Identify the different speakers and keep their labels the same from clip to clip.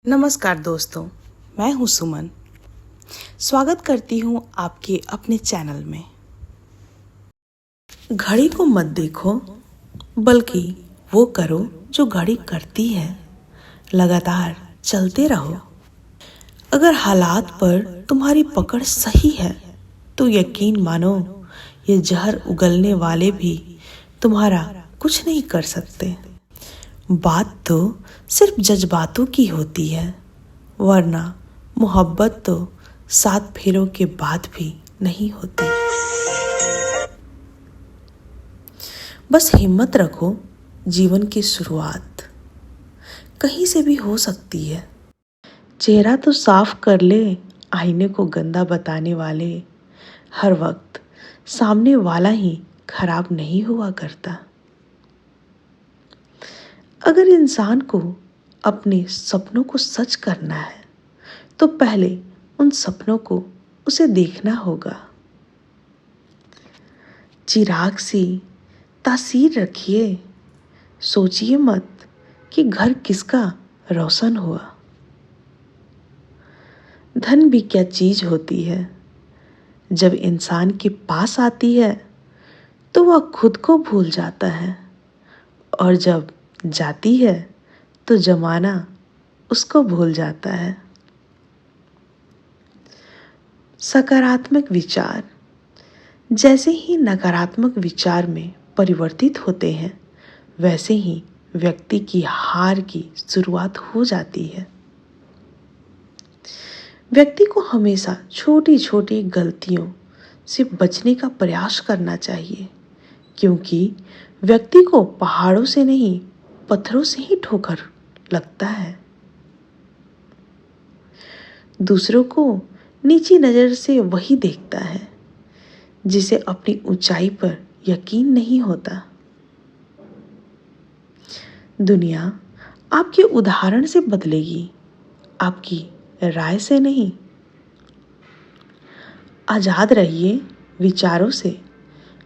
Speaker 1: नमस्कार दोस्तों, मैं हूं सुमन। स्वागत करती हूं आपके अपने चैनल में। घड़ी को मत देखो, बल्कि वो करो जो घड़ी करती है। लगातार चलते रहो। अगर हालात पर तुम्हारी पकड़ सही है तो यकीन मानो ये जहर उगलने वाले भी तुम्हारा कुछ नहीं कर सकते। बात तो सिर्फ जज्बातों की होती है, वरना मोहब्बत तो 7 फेरों के बाद भी नहीं होती। बस हिम्मत रखो, जीवन की शुरुआत कहीं से भी हो सकती है। चेहरा तो साफ कर ले, आईने को गंदा बताने वाले हर वक्त सामने वाला ही खराब नहीं हुआ करता। अगर इंसान को अपने सपनों को सच करना है तो पहले उन सपनों को उसे देखना होगा। चिराग सी तासीर रखिए, सोचिए मत कि घर किसका रोशन हुआ। धन भी क्या चीज होती है, जब इंसान के पास आती है तो वह खुद को भूल जाता है, और जब जाती है तो जमाना उसको भूल जाता है। सकारात्मक विचार जैसे ही नकारात्मक विचार में परिवर्तित होते हैं, वैसे ही व्यक्ति की हार की शुरुआत हो जाती है। व्यक्ति को हमेशा छोटी छोटी गलतियों से बचने का प्रयास करना चाहिए, क्योंकि व्यक्ति को पहाड़ों से नहीं, पत्थरों से ही ठोकर लगता है। दूसरों को नीची नज़र से वही देखता है जिसे अपनी ऊंचाई पर यकीन नहीं होता। दुनिया आपके उदाहरण से बदलेगी, आपकी राय से नहीं। आजाद रहिए विचारों से,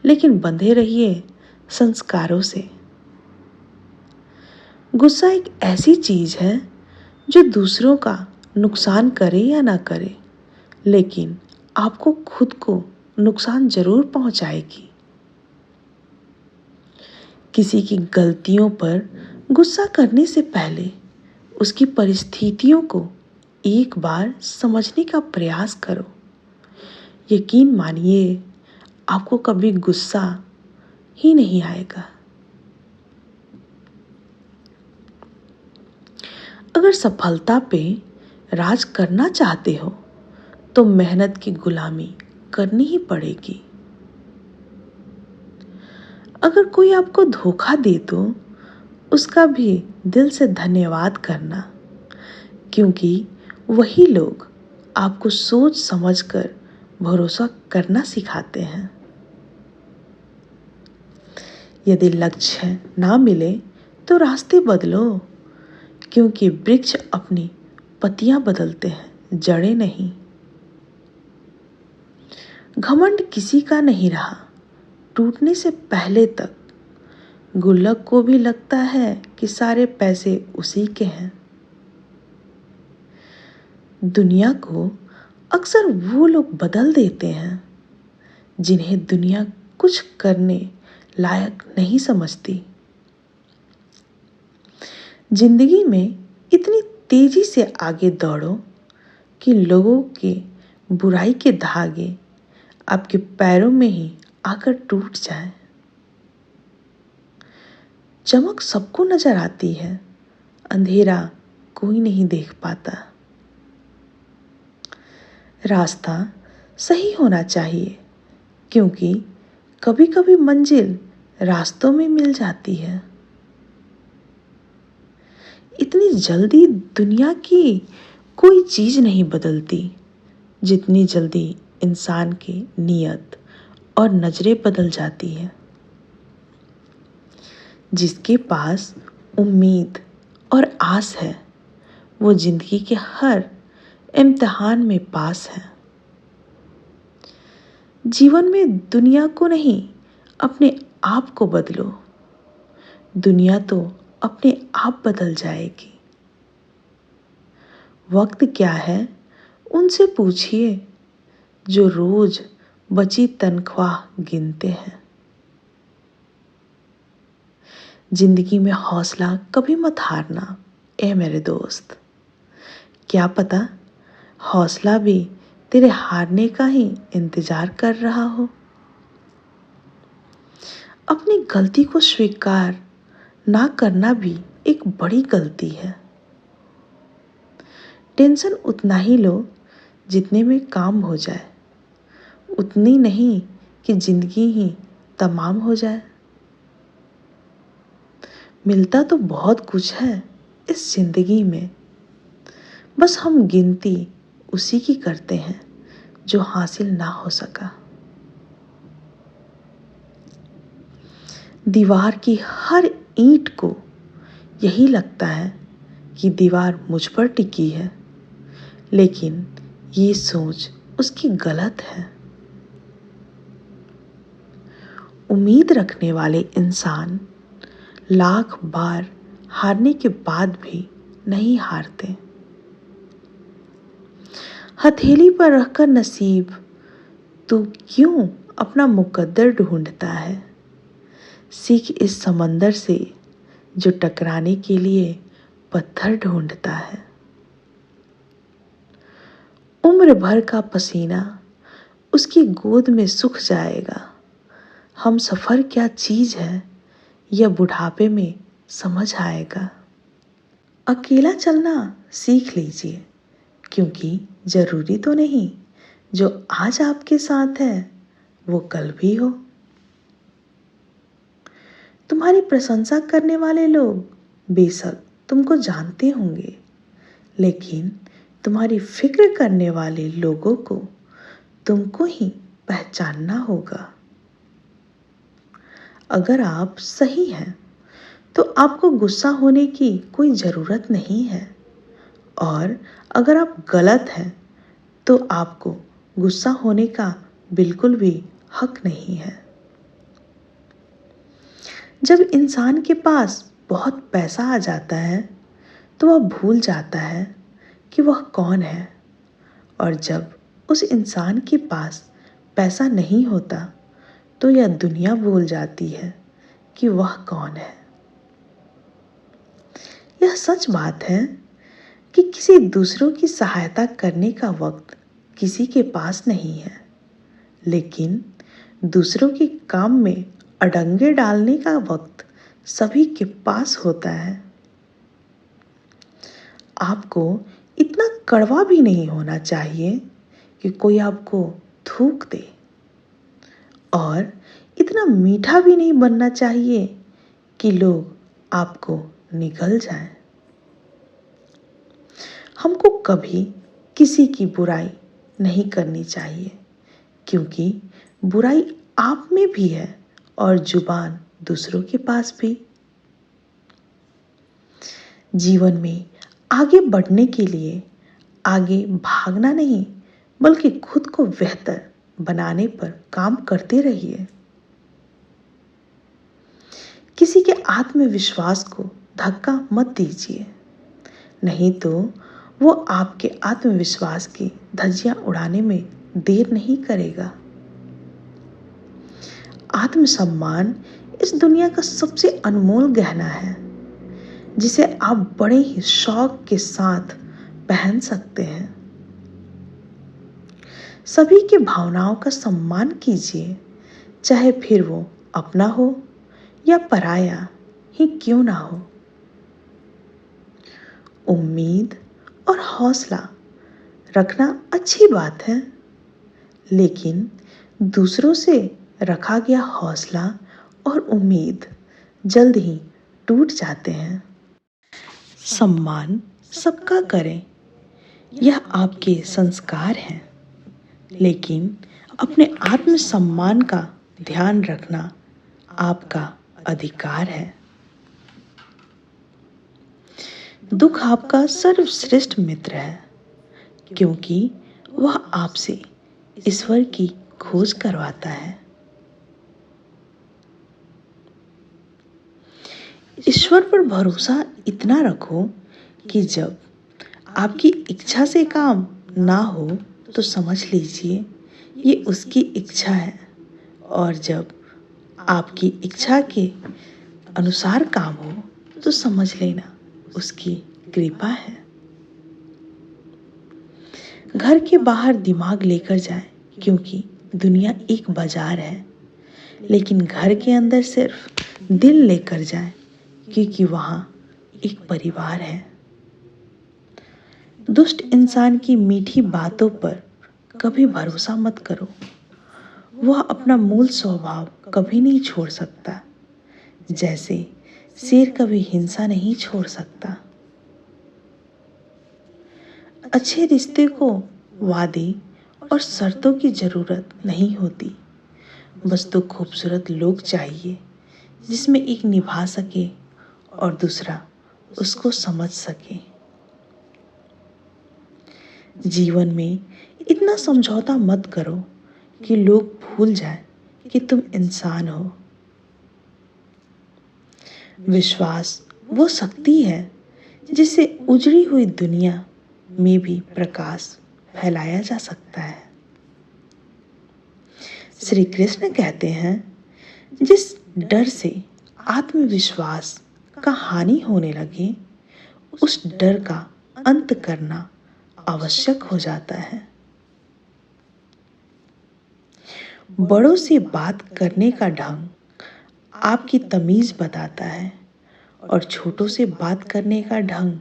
Speaker 1: लेकिन बंधे रहिए संस्कारों से। गुस्सा एक ऐसी चीज है जो दूसरों का नुकसान करे या ना करे, लेकिन आपको खुद को नुकसान जरूर पहुंचाएगी। किसी की गलतियों पर गुस्सा करने से पहले उसकी परिस्थितियों को एक बार समझने का प्रयास करो। यकीन मानिए, आपको कभी गुस्सा ही नहीं आएगा। अगर सफलता पे राज करना चाहते हो तो मेहनत की गुलामी करनी ही पड़ेगी। अगर कोई आपको धोखा दे तो उसका भी दिल से धन्यवाद करना, क्योंकि वही लोग आपको सोच समझकर भरोसा करना सिखाते हैं। यदि लक्ष्य ना मिले तो रास्ते बदलो, क्योंकि वृक्ष अपनी पत्तियां बदलते हैं, जड़ें नहीं। घमंड किसी का नहीं रहा टूटने से पहले तक। गुल्लक को भी लगता है कि सारे पैसे उसी के हैं। दुनिया को अक्सर वो लोग बदल देते हैं जिन्हें दुनिया कुछ करने लायक नहीं समझती। जिंदगी में इतनी तेजी से आगे दौड़ो कि लोगों के बुराई के धागे आपके पैरों में ही आकर टूट जाएं। चमक सबको नजर आती है, अंधेरा कोई नहीं देख पाता। रास्ता सही होना चाहिए, क्योंकि कभी कभी मंजिल रास्तों में मिल जाती है। इतनी जल्दी दुनिया की कोई चीज नहीं बदलती जितनी जल्दी इंसान की नीयत और नजरें बदल जाती है। जिसके पास उम्मीद और आस है, वो जिंदगी के हर इम्तिहान में पास है। जीवन में दुनिया को नहीं, अपने आप को बदलो। दुनिया तो अपने आप बदल जाएगी। वक्त क्या है उनसे पूछिए जो रोज बची तनख्वाह गिनते हैं। जिंदगी में हौसला कभी मत हारना ए मेरे दोस्त। क्या पता हौसला भी तेरे हारने का ही इंतजार कर रहा हो। अपनी गलती को स्वीकार ना करना भी एक बड़ी गलती है। टेंशन उतना ही लो जितने में काम हो जाए, उतनी नहीं कि जिंदगी ही तमाम हो जाए। मिलता तो बहुत कुछ है इस जिंदगी में, बस हम गिनती उसी की करते हैं जो हासिल ना हो सका। दीवार की हर ईंट को यही लगता है कि दीवार मुझ पर टिकी है, लेकिन ये सोच उसकी गलत है। उम्मीद रखने वाले इंसान लाख बार हारने के बाद भी नहीं हारते। हथेली पर रखकर नसीब तू क्यों अपना मुकद्दर ढूंढता है। सीख इस समंदर से जो टकराने के लिए पत्थर ढूंढता है। उम्र भर का पसीना उसकी गोद में सूख जाएगा। हम सफर क्या चीज है यह बुढ़ापे में समझ आएगा। अकेला चलना सीख लीजिए, क्योंकि जरूरी तो नहीं जो आज आपके साथ है वो कल भी हो। तुम्हारी प्रशंसा करने वाले लोग बेशक तुमको जानते होंगे, लेकिन तुम्हारी फिक्र करने वाले लोगों को तुमको ही पहचानना होगा। अगर आप सही हैं तो आपको गुस्सा होने की कोई ज़रूरत नहीं है, और अगर आप गलत हैं तो आपको गुस्सा होने का बिल्कुल भी हक नहीं है। जब इंसान के पास बहुत पैसा आ जाता है तो वह भूल जाता है कि वह कौन है, और जब उस इंसान के पास पैसा नहीं होता तो यह दुनिया भूल जाती है कि वह कौन है। यह सच बात है कि किसी दूसरों की सहायता करने का वक्त किसी के पास नहीं है, लेकिन दूसरों के काम में अड़ंगे डालने का वक्त सभी के पास होता है। आपको इतना कड़वा भी नहीं होना चाहिए कि कोई आपको थूक दे, और इतना मीठा भी नहीं बनना चाहिए कि लोग आपको निगल जाएं। हमको कभी किसी की बुराई नहीं करनी चाहिए, क्योंकि बुराई आप में भी है और जुबान दूसरों के पास भी। जीवन में आगे बढ़ने के लिए आगे भागना नहीं, बल्कि खुद को बेहतर बनाने पर काम करते रहिए। किसी के आत्मविश्वास को धक्का मत दीजिए, नहीं तो वो आपके आत्मविश्वास की धज्जियां उड़ाने में देर नहीं करेगा। आत्मसम्मान इस दुनिया का सबसे अनमोल गहना है, जिसे आप बड़े ही शौक के साथ पहन सकते हैं। सभी की भावनाओं का सम्मान कीजिए, चाहे फिर वो अपना हो या पराया ही क्यों ना हो। उम्मीद और हौसला रखना अच्छी बात है, लेकिन दूसरों से रखा गया हौसला और उम्मीद जल्द ही टूट जाते हैं। सम्मान सबका करें, यह आपके संस्कार हैं, लेकिन अपने आत्मसम्मान का ध्यान रखना आपका अधिकार है। दुख आपका सर्वश्रेष्ठ मित्र है, क्योंकि वह आपसे ईश्वर की खोज करवाता है। ईश्वर पर भरोसा इतना रखो कि जब आपकी इच्छा से काम ना हो तो समझ लीजिए ये उसकी इच्छा है, और जब आपकी इच्छा के अनुसार काम हो तो समझ लेना उसकी कृपा है। घर के बाहर दिमाग लेकर जाएं, क्योंकि दुनिया एक बाजार है, लेकिन घर के अंदर सिर्फ दिल लेकर जाएं, क्योंकि वहां एक परिवार है। दुष्ट इंसान की मीठी बातों पर कभी भरोसा मत करो, वह अपना मूल स्वभाव कभी नहीं छोड़ सकता, जैसे शेर कभी हिंसा नहीं छोड़ सकता। अच्छे रिश्ते को वादे और शर्तों की जरूरत नहीं होती, बस तो खूबसूरत लोग चाहिए जिसमें एक निभा सके और दूसरा उसको समझ सके। जीवन में इतना समझौता मत करो कि लोग भूल जाएं कि तुम इंसान हो। विश्वास वो शक्ति है जिससे उजड़ी हुई दुनिया में भी प्रकाश फैलाया जा सकता है। श्री कृष्ण कहते हैं, जिस डर से आत्मविश्वास का हानि होने लगे, उस डर का अंत करना आवश्यक हो जाता है। बड़ों से बात करने का ढंग आपकी तमीज बताता है, और छोटों से बात करने का ढंग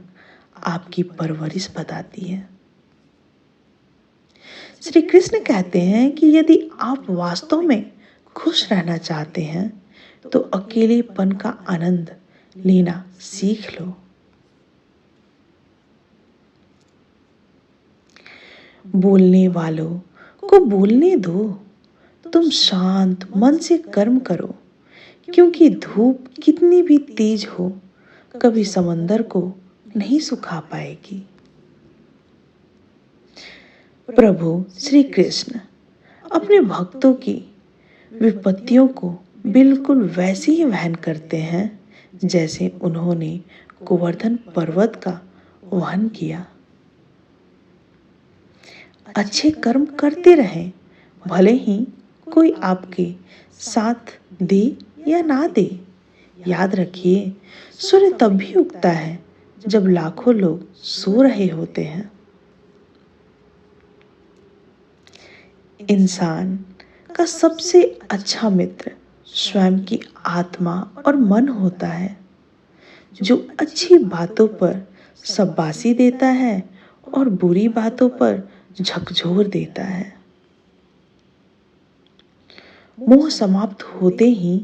Speaker 1: आपकी परवरिश बताती है। श्री कृष्ण कहते हैं कि यदि आप वास्तव में खुश रहना चाहते हैं तो अकेलेपन का आनंद लेना सीख लो। बोलने वालों को बोलने दो, तुम शांत मन से कर्म करो, क्योंकि धूप कितनी भी तेज हो कभी समंदर को नहीं सुखा पाएगी। प्रभु श्री कृष्ण अपने भक्तों की विपत्तियों को बिल्कुल वैसे ही वहन करते हैं जैसे उन्होंने गोवर्धन पर्वत का वहन किया। अच्छे कर्म करते रहें, भले ही कोई आपके साथ दे या ना दे। याद रखिए, सूर्य तब भी उगता है जब लाखों लोग सो रहे होते हैं। इंसान का सबसे अच्छा मित्र स्वयं की आत्मा और मन होता है, जो अच्छी बातों पर शाबाशी देता है और बुरी बातों पर झकझोर देता है। मोह समाप्त होते ही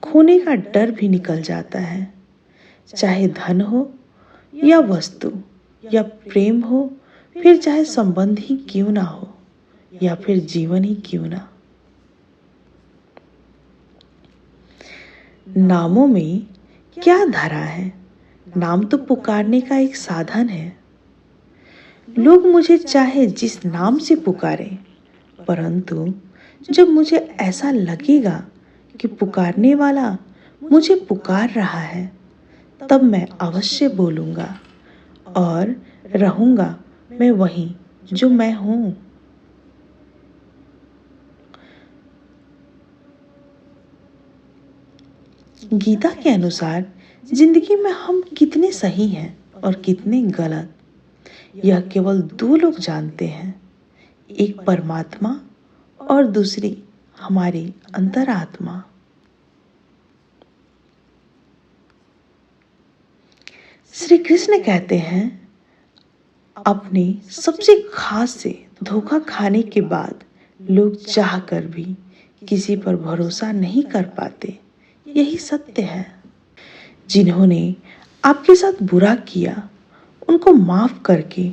Speaker 1: खोने का डर भी निकल जाता है, चाहे धन हो या वस्तु या प्रेम हो, फिर चाहे संबंध ही क्यों ना हो या फिर जीवन ही क्यों ना। नामों में क्या धरा है? नाम तो पुकारने का एक साधन है। लोग मुझे चाहे जिस नाम से पुकारें, परंतु जब मुझे ऐसा लगेगा कि पुकारने वाला मुझे पुकार रहा है, तब मैं अवश्य बोलूंगा और रहूंगा मैं वही जो मैं हूं। गीता के अनुसार जिंदगी में हम कितने सही हैं और कितने गलत, यह केवल दो लोग जानते हैं, एक परमात्मा और दूसरी हमारी अंतरात्मा। श्री कृष्ण कहते हैं, अपने सबसे खास से धोखा खाने के बाद लोग चाहकर भी किसी पर भरोसा नहीं कर पाते। यही सत्य है। जिन्होंने आपके साथ बुरा किया उनको माफ करके,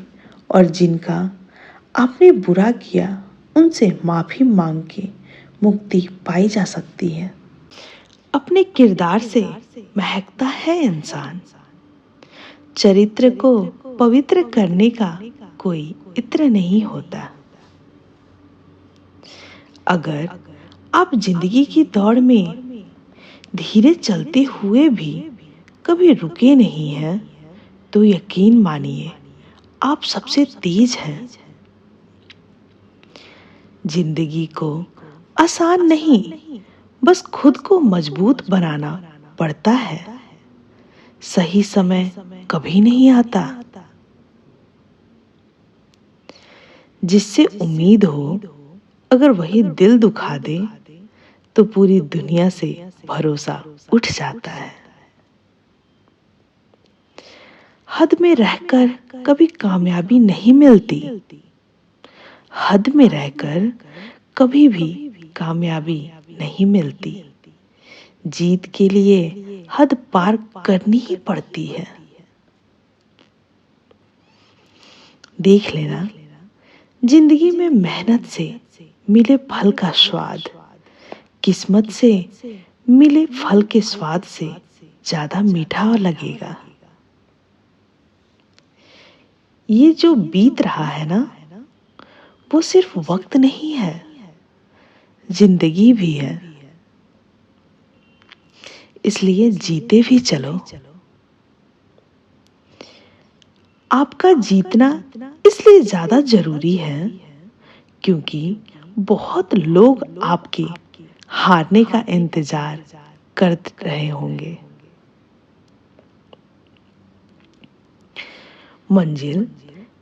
Speaker 1: और जिनका आपने बुरा किया उनसे माफी मांग के मुक्ति पाई जा सकती है। अपने किरदार से महकता है इंसान। चरित्र को पवित्र करने का कोई इत्र नहीं होता। अगर आप जिंदगी की दौड़ में धीरे चलते हुए भी कभी रुके नहीं हैं, तो यकीन मानिए आप सबसे तेज हैं। जिंदगी को आसान नहीं, बस खुद को मजबूत बनाना पड़ता है। सही समय कभी नहीं आता। जिससे उम्मीद हो, अगर वही दिल दुखा दे, तो पूरी दुनिया से भरोसा उठ जाता है। हद में रहकर कभी कामयाबी नहीं मिलती। हद में रहकर कभी भी कामयाबी नहीं मिलती। जीत के लिए हद पार करनी ही पड़ती है। देख लेना, जिंदगी में मेहनत से मिले फल का स्वाद किस्मत से मिले फल के स्वाद से ज्यादा मीठा लगेगा। ये जो बीत रहा है ना, वो सिर्फ वक्त नहीं है, जिंदगी भी है। इसलिए जीते भी चलो। आपका जीतना इसलिए ज्यादा जरूरी है क्योंकि बहुत लोग आपके हारने का इंतजार कर रहे होंगे। मंजिल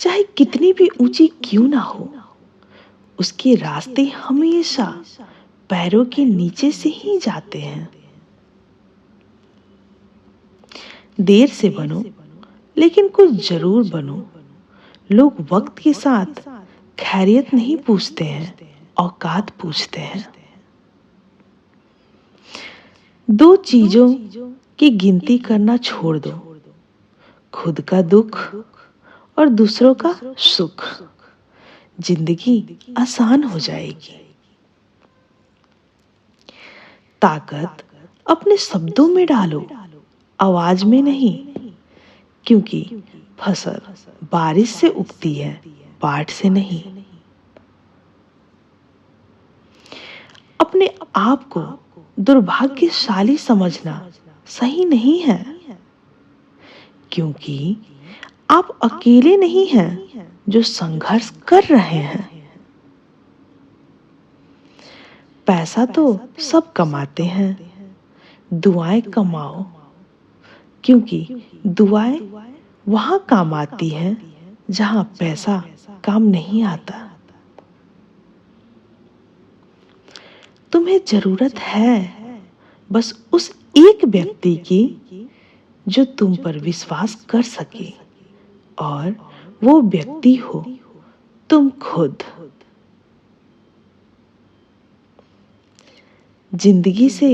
Speaker 1: चाहे कितनी भी ऊंची क्यों ना हो, उसके रास्ते हमेशा पैरों के नीचे से ही जाते हैं। देर से बनो, लेकिन कुछ जरूर बनो। लोग वक्त के साथ खैरियत नहीं पूछते हैं, औकात पूछते हैं। दो चीजों की गिनती करना छोड़ दो, खुद का दुख और दूसरों का सुख। जिंदगी आसान हो जाएगी। ताकत अपने शब्दों में डालो, आवाज में नहीं, क्योंकि फसल बारिश से उगती है, बाढ़ से नहीं। अपने आप को दुर्भाग्यशाली समझना सही नहीं है, क्योंकि आप अकेले नहीं हैं जो संघर्ष कर रहे हैं। पैसा तो सब कमाते हैं, दुआएं कमाओ, क्योंकि दुआएं वहां काम आती हैं जहां पैसा काम नहीं आता। तुम्हें जरूरत है बस उस एक व्यक्ति की जो तुम पर विश्वास कर सके, और वो व्यक्ति हो तुम खुद। जिंदगी से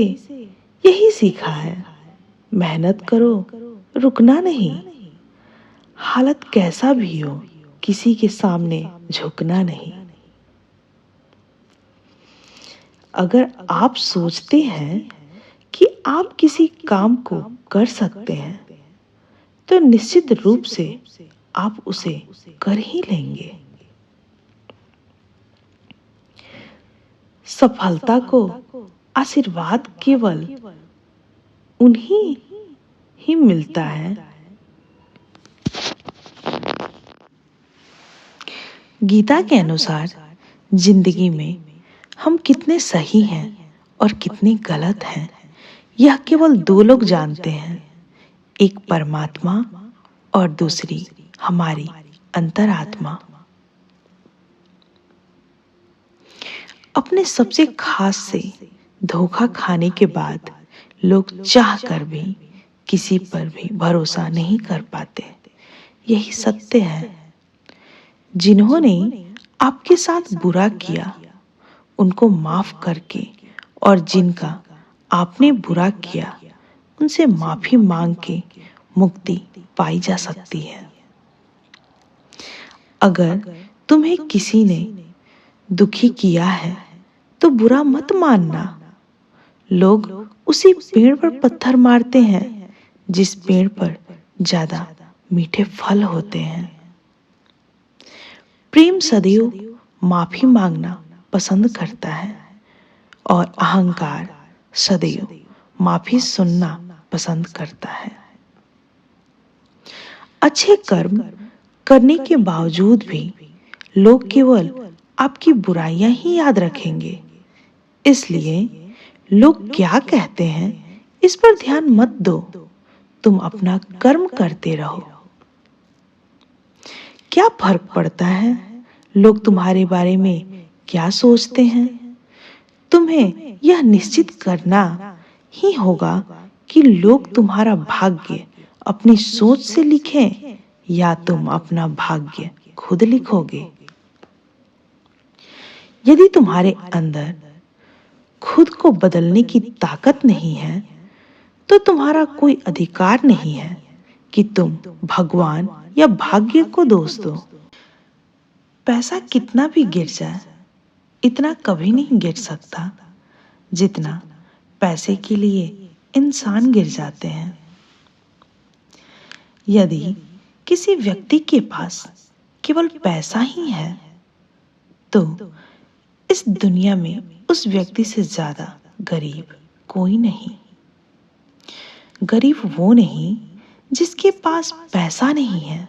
Speaker 1: यही सीखा है, मेहनत करो, रुकना नहीं। हालत कैसा भी हो, किसी के सामने झुकना नहीं। अगर आप सोचते हैं कि आप किसी काम को कर सकते हैं, तो निश्चित रूप से आप उसे कर ही लेंगे। सफलता को आशीर्वाद केवल उन्हीं ही मिलता है। गीता के अनुसार जिंदगी में हम कितने सही हैं और कितने गलत हैं, यह केवल दो लोग जानते हैं, एक परमात्मा और दूसरी हमारी अंतरात्मा। अपने सबसे खास से धोखा खाने के बाद लोग चाह कर भी किसी पर भी भरोसा नहीं कर पाते। यही सत्य है। जिन्होंने आपके साथ बुरा किया, उनको माफ करके, और जिनका आपने बुरा किया, उनसे माफी मांग के मुक्ति पाई जा सकती है। अगर तुम्हें किसी ने दुखी किया है तो बुरा मत मानना। लोग उसी पेड़ पर पत्थर मारते हैं जिस पेड़ पर ज्यादा मीठे फल होते हैं। प्रेम सदैव माफी मांगना पसंद करता है और अहंकार सदैव माफी सुनना पसंद करता है। अच्छे कर्म करने के बावजूद भी लोग केवल आपकी बुराइयां ही याद रखेंगे। इसलिए लोग क्या कहते हैं इस पर ध्यान मत दो, तुम अपना कर्म करते रहो। क्या फर्क पड़ता है लोग तुम्हारे बारे में क्या सोचते हैं? तुम्हें यह निश्चित करना ही होगा कि लोग तुम्हारा भाग्य अपनी सोच से लिखें या तुम अपना भाग्य खुद लिखोगे। यदि तुम्हारे अंदर खुद को बदलने की ताकत नहीं है तो तुम्हारा कोई अधिकार नहीं है कि तुम भगवान या भाग्य को दोष दो। पैसा कितना भी गिर जाए, इतना कभी नहीं गिर सकता जितना पैसे के लिए इंसान गिर जाते हैं। यदि किसी व्यक्ति के पास केवल पैसा ही है तो इस दुनिया में उस व्यक्ति से ज्यादा गरीब कोई नहीं। गरीब वो नहीं जिसके पास पैसा नहीं है,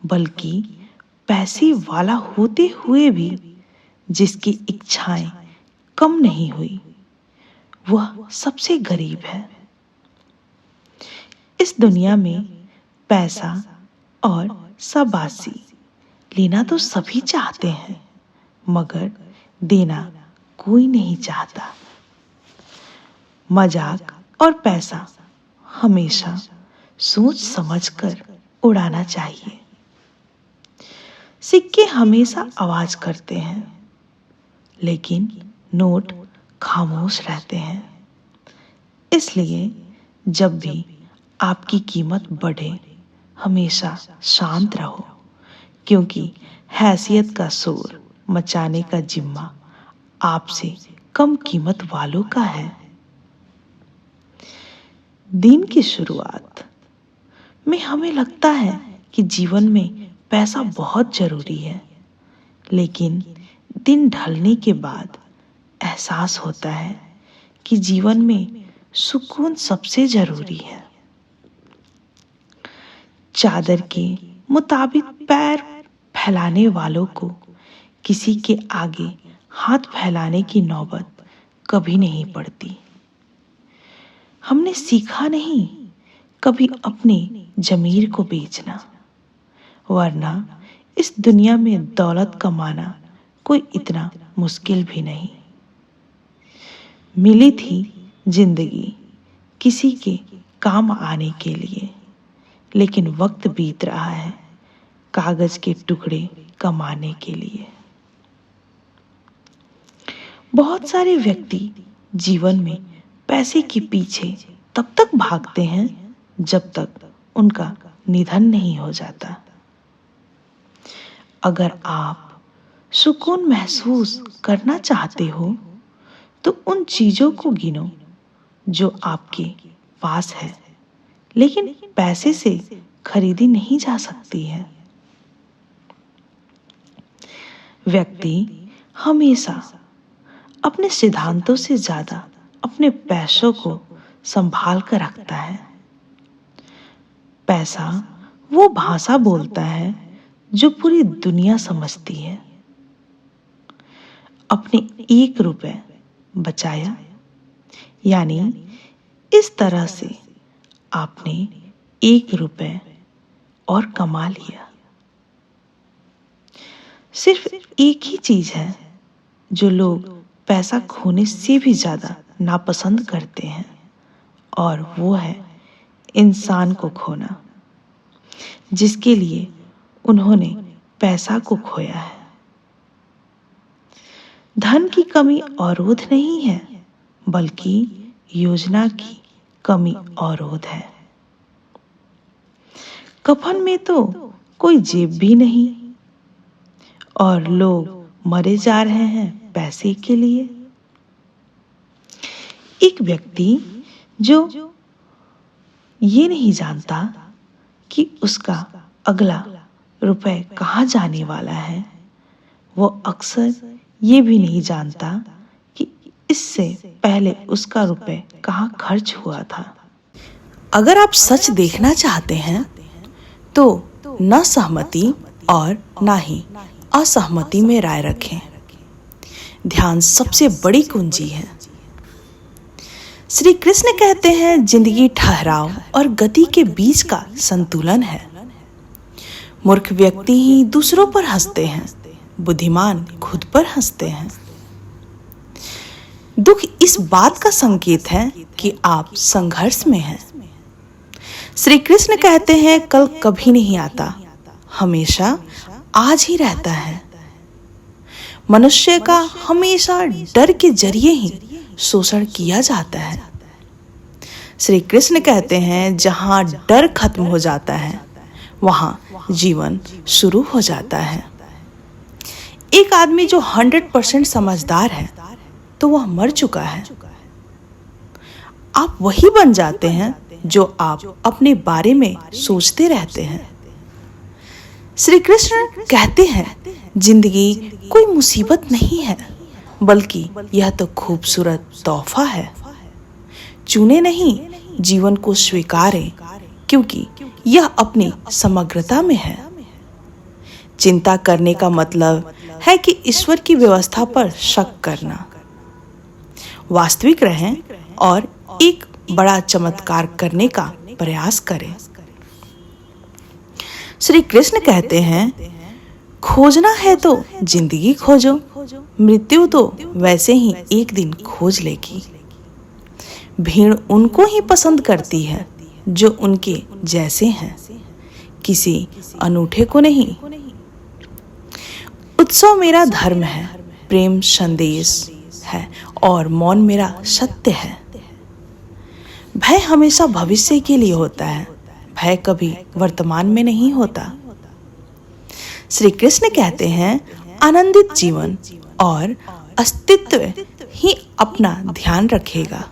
Speaker 1: बल्कि पैसे वाला होते हुए भी जिसकी इच्छाएं कम नहीं हुई, वह सबसे गरीब है। इस दुनिया में पैसा और शाबाशी लेना तो सभी चाहते हैं, मगर देना कोई नहीं चाहता। मजाक और पैसा हमेशा सोच समझकर उड़ाना चाहिए। सिक्के हमेशा आवाज करते हैं, लेकिन नोट खामोश रहते हैं। इसलिए जब भी आपकी कीमत बढ़े, हमेशा शांत रहो, क्योंकि हैसियत का शोर मचाने का जिम्मा आपसे कम कीमत वालों का है। दिन की शुरुआत में हमें लगता है कि जीवन में पैसा बहुत जरूरी है, लेकिन दिन ढलने के बाद एहसास होता है कि जीवन में सुकून सबसे जरूरी है। चादर के मुताबिक पैर फैलाने वालों को किसी के आगे हाथ फैलाने की नौबत कभी नहीं पड़ती। हमने सीखा नहीं कभी अपने जमीर को बेचना, वरना इस दुनिया में दौलत कमाना कोई इतना मुश्किल भी नहीं। मिली थी जिंदगी किसी के काम आने के लिए, लेकिन वक्त बीत रहा है कागज के टुकड़े कमाने के लिए। बहुत सारे व्यक्ति जीवन में पैसे के पीछे तब तक भागते हैं जब तक उनका निधन नहीं हो जाता। अगर आप सुकून महसूस करना चाहते हो तो उन चीजों को गिनो जो आपके पास है, लेकिन पैसे से खरीदी नहीं जा सकती है। व्यक्ति हमेशा अपने सिद्धांतों से ज्यादा अपने पैसों को संभाल कर रखता है। पैसा वो भाषा बोलता है जो पूरी दुनिया समझती है। अपने 1 रुपए बचाया, यानी इस तरह से आपने 1 रुपए और कमा लिया। सिर्फ एक ही चीज है जो लोग पैसा खोने से भी ज्यादा नापसंद करते हैं, और वो है इंसान को खोना, जिसके लिए उन्होंने पैसा को खोया है। धन की कमी अवरोध नहीं है, बल्कि योजना की कमी अवरोध है। कफन में तो कोई जेब भी नहीं, और लोग मरे जा रहे हैं पैसे के लिए। एक व्यक्ति जो ये नहीं जानता कि उसका अगला रुपए कहाँ जाने वाला है, वो अक्सर ये भी नहीं जानता कि इससे पहले उसका रुपए कहाँ खर्च हुआ था। अगर आप सच देखना चाहते हैं तो न सहमति और न ही असहमति में राय रखें। ध्यान सबसे बड़ी कुंजी है। श्री कृष्ण कहते हैं जिंदगी ठहराव और गति के बीच का संतुलन है। मूर्ख व्यक्ति ही दूसरों पर हंसते हैं, बुद्धिमान खुद पर हंसते हैं। दुख इस बात का संकेत है कि आप संघर्ष में हैं। श्री कृष्ण कहते हैं कल कभी नहीं आता, हमेशा आज ही रहता है। मनुष्य का हमेशा डर के जरिए ही शोषण किया जाता है। श्री कृष्ण कहते हैं जहां डर खत्म हो जाता है वहां जीवन शुरू हो जाता है। एक आदमी जो 100% समझदार है तो वह मर चुका है। आप वही बन जाते हैं जो आप अपने बारे में सोचते रहते हैं। श्री कृष्ण कहते हैं जिंदगी कोई मुसीबत नहीं है, बल्कि यह तो खूबसूरत तोहफा है। चुने नहीं, जीवन को स्वीकारें, क्योंकि यह अपनी समग्रता में है। चिंता करने का मतलब है कि ईश्वर की व्यवस्था पर शक करना। वास्तविक रहें और एक बड़ा चमत्कार करने का प्रयास करें। श्री कृष्ण कहते हैं खोजना है तो जिंदगी खोजो, मृत्यु तो वैसे ही एक दिन खोज लेगी। भीड़ उनको ही पसंद करती है जो उनके जैसे हैं, किसी अनूठे को नहीं। उत्सव मेरा धर्म है, प्रेम संदेश है और मौन मेरा सत्य है। भय हमेशा भविष्य के लिए होता है, भय कभी वर्तमान में नहीं होता। श्री कृष्ण कहते हैं आनंदित जीवन और अस्तित्व ही अपना ध्यान रखेगा।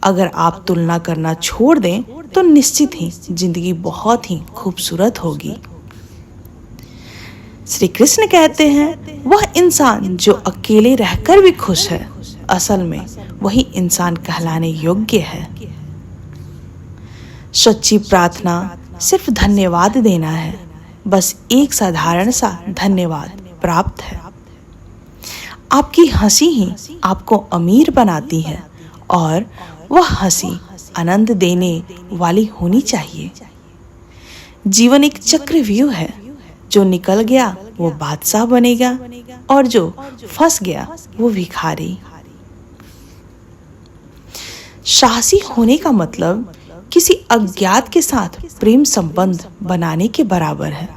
Speaker 1: अगर आप तुलना करना छोड़ दें तो निश्चित ही जिंदगी बहुत ही खूबसूरत होगी। श्री कृष्ण कहते हैं वह इंसान जो अकेले रहकर भी खुश है, असल में वही इंसान कहलाने योग्य है। सच्ची प्रार्थना सिर्फ धन्यवाद देना है, बस एक साधारण सा धन्यवाद प्राप्त है। आपकी हंसी ही आपको अमीर बनाती है और वह हंसी आनंद देने वाली होनी चाहिए। जीवन एक चक्रव्यूह है, जो निकल गया वो बादशाह बनेगा और जो फंस गया वो भिखारी। साहसी होने का मतलब किसी अज्ञात के साथ प्रेम संबंध बनाने के बराबर है।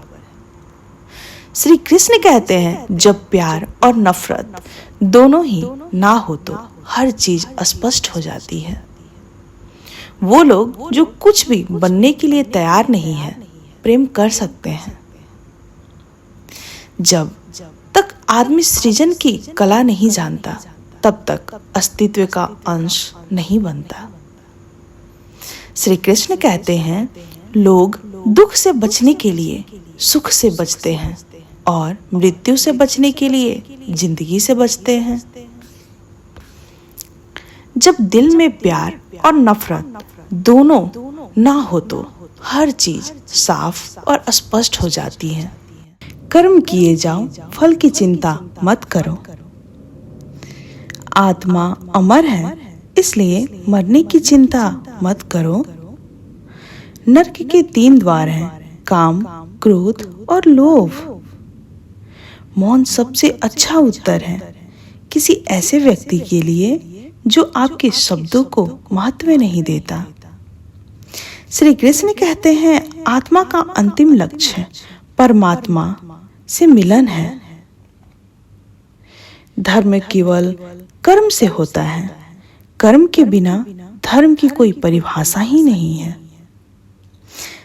Speaker 1: श्री कृष्ण कहते हैं जब प्यार और नफरत दोनों ही ना हो तो हर चीज स्पष्ट हो जाती है। वो लोग जो कुछ भी बनने के लिए तैयार नहीं है प्रेम कर सकते हैं। जब तक आदमी सृजन की कला नहीं जानता तब तक अस्तित्व का अंश नहीं बनता। श्री कृष्ण कहते हैं लोग दुख से बचने के लिए सुख से बचते हैं और मृत्यु से बचने के लिए जिंदगी से बचते हैं। जब दिल में प्यार और नफरत दोनों ना हो तो हर चीज साफ और स्पष्ट हो जाती है। कर्म किए जाओ, फल की चिंता मत करो। आत्मा अमर है, इसलिए मरने की चिंता मत करो। नरक के 3 द्वार हैं, काम, क्रोध और लोभ। मौन सबसे अच्छा उत्तर है किसी ऐसे व्यक्ति के लिए जो आपके शब्दों को महत्व नहीं देता। श्री कृष्ण कहते हैं आत्मा का अंतिम लक्ष्य परमात्मा से मिलन है। धर्म केवल कर्म से होता है, कर्म के बिना धर्म की कोई परिभाषा ही नहीं है।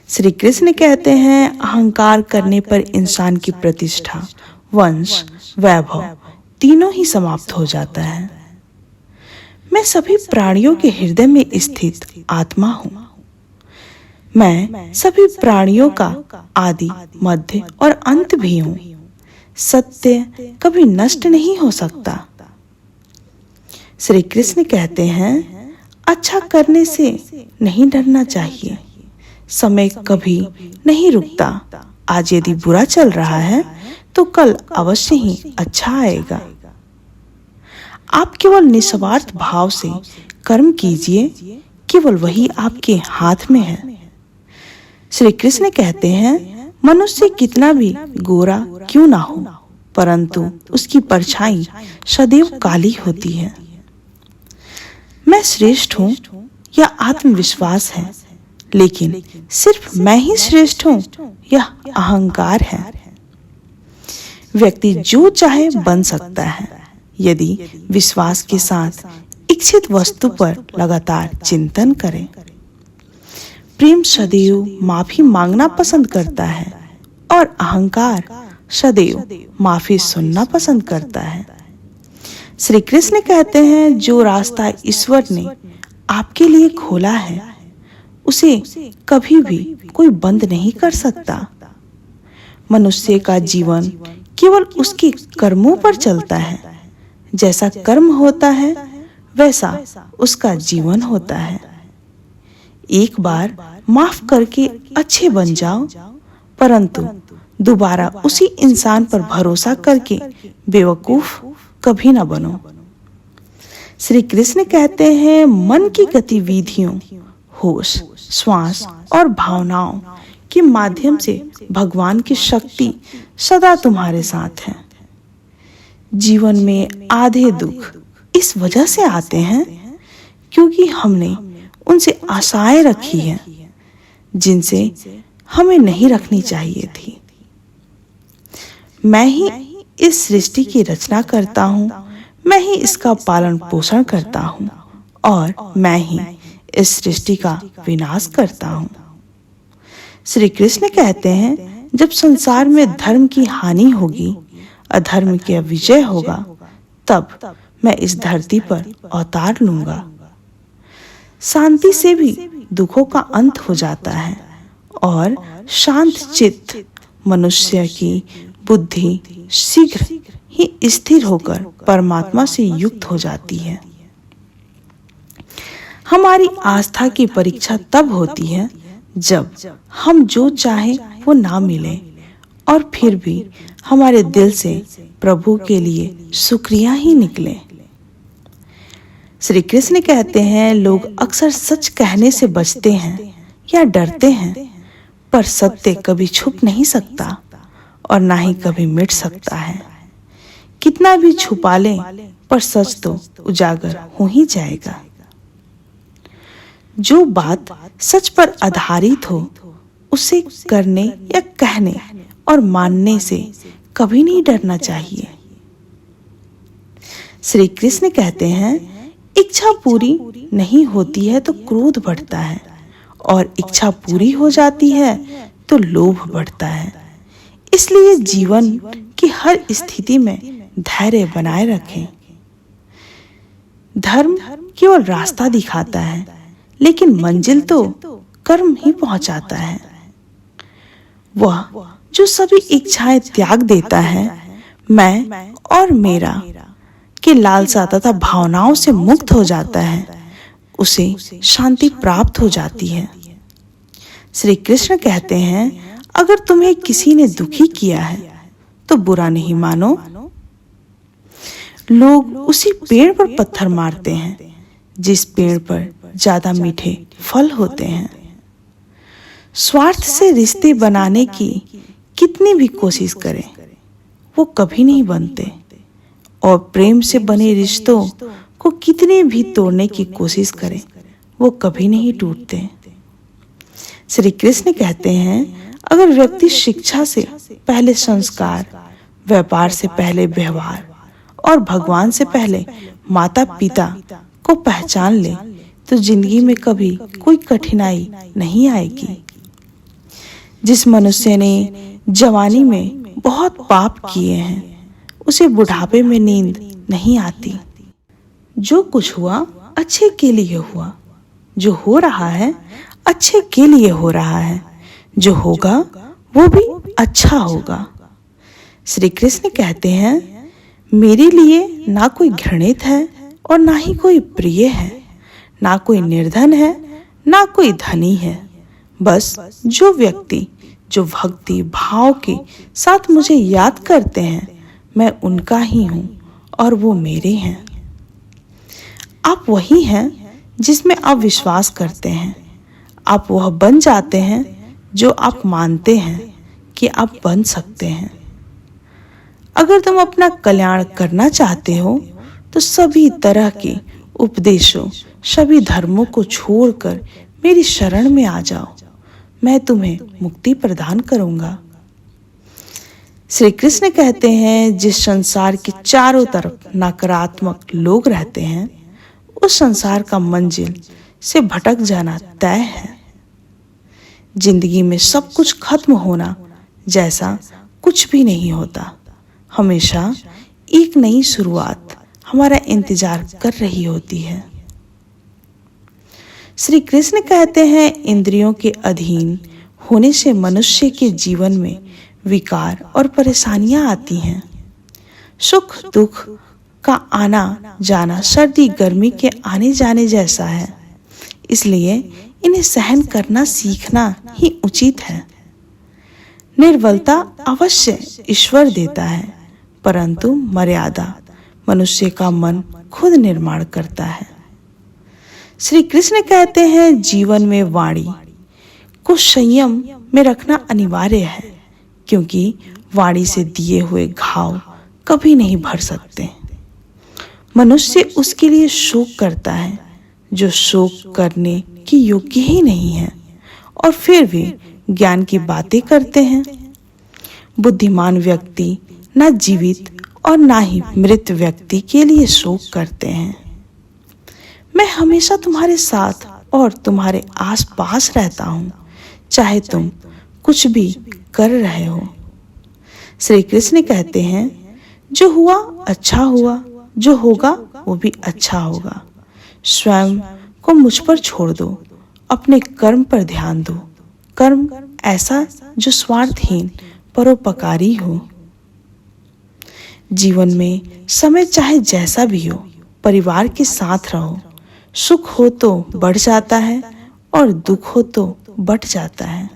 Speaker 1: श्री कृष्ण कहते हैं अहंकार करने पर इंसान की प्रतिष्ठा, वंश, वैभव तीनों ही समाप्त हो जाता है। मैं सभी प्राणियों के हृदय में स्थित आत्मा हूँ। मैं सभी प्राणियों का आदि, मध्य और अंत भी हूँ। सत्य कभी नष्ट नहीं हो सकता। श्री कृष्ण कहते हैं अच्छा करने से नहीं डरना चाहिए, समय कभी नहीं रुकता। आज यदि बुरा चल रहा है तो कल अवश्य ही अच्छा आएगा। आप केवल निस्वार्थ भाव से कर्म कीजिए, केवल वही आपके हाथ में है। श्री कृष्ण कहते हैं, मनुष्य कितना भी गोरा क्यों ना हो, परंतु उसकी परछाई सदैव काली होती है। मैं श्रेष्ठ हूँ यह आत्मविश्वास है, लेकिन सिर्फ मैं ही श्रेष्ठ हूँ यह अहंकार है। व्यक्ति जो चाहे बन सकता है यदि विश्वास के साथ इच्छित वस्तु पर लगातार चिंतन करे। प्रेम सदैव माफी मांगना पसंद करता है और अहंकार सदैव माफी सुनना पसंद करता है। श्री कृष्ण कहते हैं, जो रास्ता ईश्वर ने आपके लिए खोला है उसे कभी भी कोई बंद नहीं कर सकता। मनुष्य का जीवन केवल उसके कर्मों पर चलता है। जैसा कर्म होता है वैसा उसका जीवन होता है। एक बार माफ करके अच्छे बन जाओ, परंतु दोबारा उसी इंसान पर भरोसा करके बेवकूफ कभी ना बनो। श्री कृष्ण कहते हैं, मन की गतिविधियों, होश, श्वास और भावनाओं के माध्यम से भगवान की शक्ति सदा तुम्हारे साथ है। जीवन में आधे दुख इस वजह से आते हैं क्योंकि हमने उनसे आशाएं रखी हैं जिनसे हमें नहीं रखनी चाहिए थी। मैं ही इस सृष्टि की रचना करता हूँ, मैं ही इसका पालन पोषण करता हूँ और मैं ही इस सृष्टि का विनाश करता हूँ। श्री कृष्ण कहते हैं, जब संसार में धर्म की हानि होगी, अधर्म की विजय होगा, तब मैं इस धरती पर अवतार लूंगा। शांति से भी दुखों का अंत हो जाता है और शांत चित्त मनुष्य की बुद्धि शीघ्र ही स्थिर होकर परमात्मा से युक्त हो जाती है। हमारी आस्था की परीक्षा तब होती है जब हम जो चाहे वो ना मिले और फिर भी हमारे दिल से प्रभु के लिए शुक्रिया ही निकले। श्री कृष्ण कहते हैं, लोग अक्सर सच कहने से बचते हैं या डरते हैं, पर सत्य कभी छुप नहीं सकता और ना ही कभी मिट सकता है। कितना भी छुपा लें पर सच तो उजागर हो ही जाएगा। जो बात सच पर आधारित हो उसे करने या कहने और मानने से कभी नहीं डरना चाहिए। श्री कृष्ण कहते हैं, इच्छा पूरी नहीं होती है तो क्रोध बढ़ता है और इच्छा पूरी हो जाती है तो लोभ बढ़ता है। इसलिए जीवन की हर स्थिति में धैर्य बनाए रखें। धर्म केवल रास्ता दिखाता है, लेकिन मंजिल तो कर्म ही पहुंचाता है। वह जो सभी इच्छाएं त्याग देता है, मैं और मेरा के लालसा तथा भावनाओं से मुक्त हो जाता है, उसे शांति प्राप्त हो जाती है। श्री कृष्ण कहते हैं, अगर तुम्हें किसी ने दुखी किया है तो बुरा नहीं मानो। लोग उसी पेड़ पर पत्थर मारते हैं जिस पेड़ पर ज्यादा मीठे फल होते हैं। स्वार्थ से रिश्ते बनाने की कितनी भी कोशिश करें वो कभी नहीं बनते, और प्रेम से बने रिश्तों को कितने भी तोड़ने की कोशिश करें वो कभी नहीं टूटते। श्री कृष्ण कहते हैं, अगर व्यक्ति शिक्षा से पहले संस्कार, व्यापार से पहले व्यवहार और भगवान से पहले माता पिता को पहचान ले तो जिंदगी में कभी कोई कठिनाई नहीं आएगी। जिस मनुष्य ने जवानी में बहुत पाप किए हैं उसे बुढ़ापे में नींद नहीं आती। जो कुछ हुआ अच्छे के लिए हुआ, जो हो रहा है अच्छे के लिए हो रहा है, जो होगा वो भी अच्छा होगा। श्री कृष्ण कहते हैं, मेरे लिए ना कोई घृणित है और ना ही कोई प्रिय है, ना कोई निर्धन है ना कोई धनी है, बस जो व्यक्ति जो भक्ति भाव के साथ मुझे याद करते हैं, मैं उनका ही हूँ और वो मेरे हैं। आप वही हैं जिसमें आप विश्वास करते हैं। आप वह बन जाते हैं जो आप मानते हैं कि आप बन सकते हैं। अगर तुम अपना कल्याण करना चाहते हो तो सभी तरह के उपदेशों, सभी धर्मों को छोड़कर मेरी शरण में आ जाओ। मैं तुम्हें मुक्ति प्रदान करूंगा। श्री कृष्ण कहते हैं, जिस संसार के चारों तरफ नकारात्मक लोग रहते हैं, उस संसार का मंजिल से भटक जाना तय है। जिंदगी में सब कुछ खत्म होना जैसा कुछ भी नहीं होता। हमेशा एक नई शुरुआत हमारा इंतजार कर रही होती है। श्री कृष्ण कहते हैं, इंद्रियों के अधीन होने से मनुष्य के जीवन में विकार और परेशानियां आती हैं। सुख दुख का आना जाना सर्दी गर्मी के आने जाने जैसा है, इसलिए इन्हें सहन करना सीखना ही उचित है। निर्बलता अवश्य ईश्वर देता है, परंतु मर्यादा मनुष्य का मन खुद निर्माण करता है। श्री कृष्ण कहते हैं, जीवन में वाणी को संयम में रखना अनिवार्य है, क्योंकि वाणी से दिए हुए घाव कभी नहीं भर सकते। मनुष्य उसके लिए शोक करता है जो शोक करने की योग्य ही नहीं है, और फिर भी ज्ञान की बातें करते हैं। बुद्धिमान व्यक्ति न जीवित और ना ही मृत व्यक्ति के लिए शोक करते हैं। मैं हमेशा तुम्हारे साथ और तुम्हारे आसपास रहता हूँ, चाहे तुम कुछ भी कर रहे हो। श्री कृष्ण कहते हैं, जो हुआ अच्छा हुआ, जो होगा वो भी अच्छा होगा। स्वयं को मुझ पर छोड़ दो, अपने कर्म पर ध्यान दो। कर्म ऐसा जो स्वार्थहीन परोपकारी हो। जीवन में समय चाहे जैसा भी हो, परिवार के साथ रहो। सुख हो तो बढ़ जाता है और दुख हो तो बट जाता है।